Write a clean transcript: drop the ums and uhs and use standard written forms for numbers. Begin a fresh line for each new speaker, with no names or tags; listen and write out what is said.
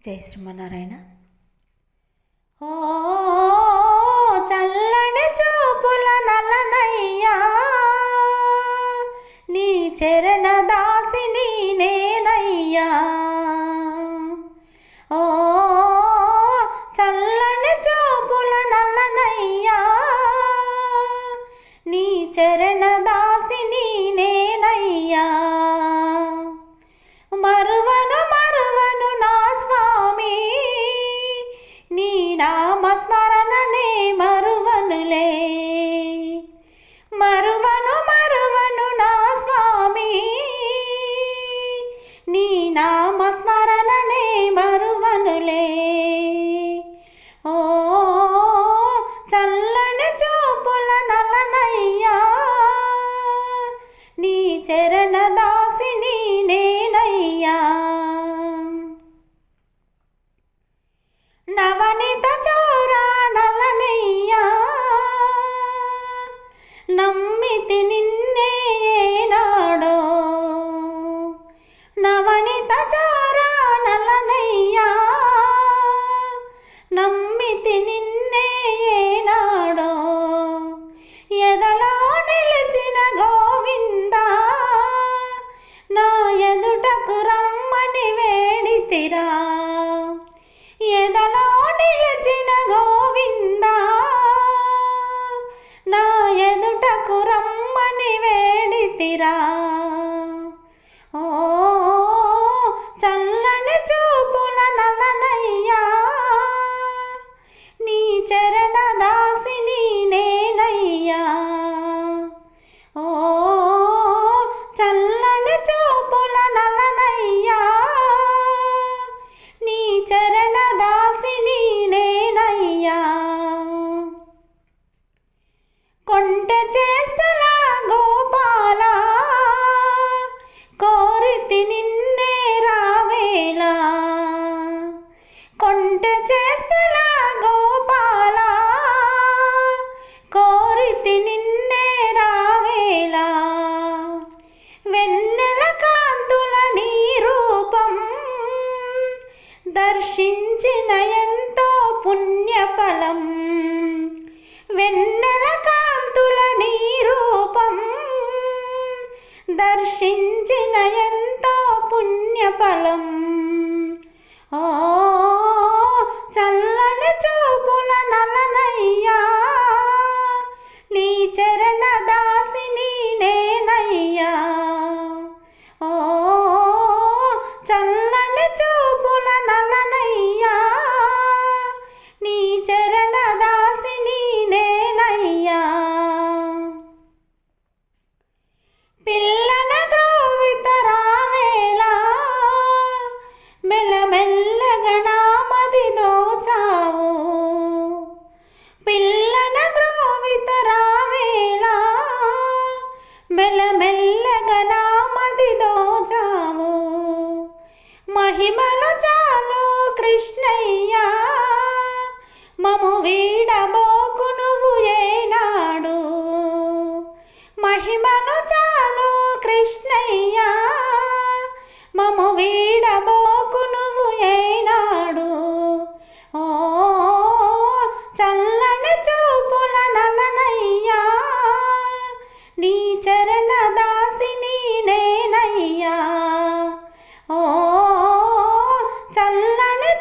జై శ్రీమన్నారాయణ. ఓ చల్లని చూపుల నల్లనయ్యా, నీ చరణ దాసిని నేనయ్యా. ఓ చల్లని చూపుల నల్లనయ్యా, నీ చరణ దాసిని నేనయ్యా. మరువను మరువను నా స్వామి, నీ నామస్మరణనే మరువనులే. మరువను మరువను నా స్వామి, నీ నామస్మరణనే మరువనులే. ఓ చల్లని చూపుల నల్లనయ్యా, నీ చరణ దాసిని నేనయ్యా. నవనిత చోరా నల్లనయ్యా, నమ్మితి నిన్నే ఏనాడో. నవనిత చోరా నల్లనయ్యా, నమ్మితి నిన్నే ఏనాడో. ఎదలో నిలిచిన గోవిందా, నా ఎదుటకు రమ్మని వేడితిరా. ఎదలో నిలిచిన గోవిందా, నా ఎదుటకు రమ్మని వేడితిరా. ఓ చల్లని చూపుల నల్లనయ్యా, నీ చరణ దాసిని నేనయ్యా. ఓ చల్లని చూపుల నల్లనయ్యా, నీ చరణ దాసిని నేనయ్యా. కొంట చేష్టల గోపాల, కోరితి నిన్నే రావేలా. కొంట చేష్టల గోపాల, కోరితి నిన్నే రావేలా. వెన్నెల కాంతుల నీ రూపం దర్శించిన ఎంతో పుణ్యఫలం. వెన్నెల కాంతుల నీ రూపం దర్శించిన ఎంతో పుణ్యఫలం. ఓ చల్లని చూపుల నల్లనయ్యా, నీ చరణ దాసిని నేనయ్యా. ఓ చల్లని చూపుల నల్లనయ్యా, నీ చరణ దాసిని నేనయ్యా. పిల్లన ద్రోవిత రావేలా, మెల్లమెల్లగా నా మది దోచావు. పిల్లన ద్రోవిత రావేలా, మెల్లమెల్లగా నా మది దోచావు. మహిమలు చాలు కృష్ణయ్యా, మము వీడబోకు నువ్వు ఏనాడు. మహిమలు చాలు కృష్ణయ్యా, మము వీడబోకు నువ్వు ఏనాడు. ఓ చల్లని చూపుల నల్లనయ్యా, నీ చరణ దాసిని నేనయ్యా. ఓ చల్లని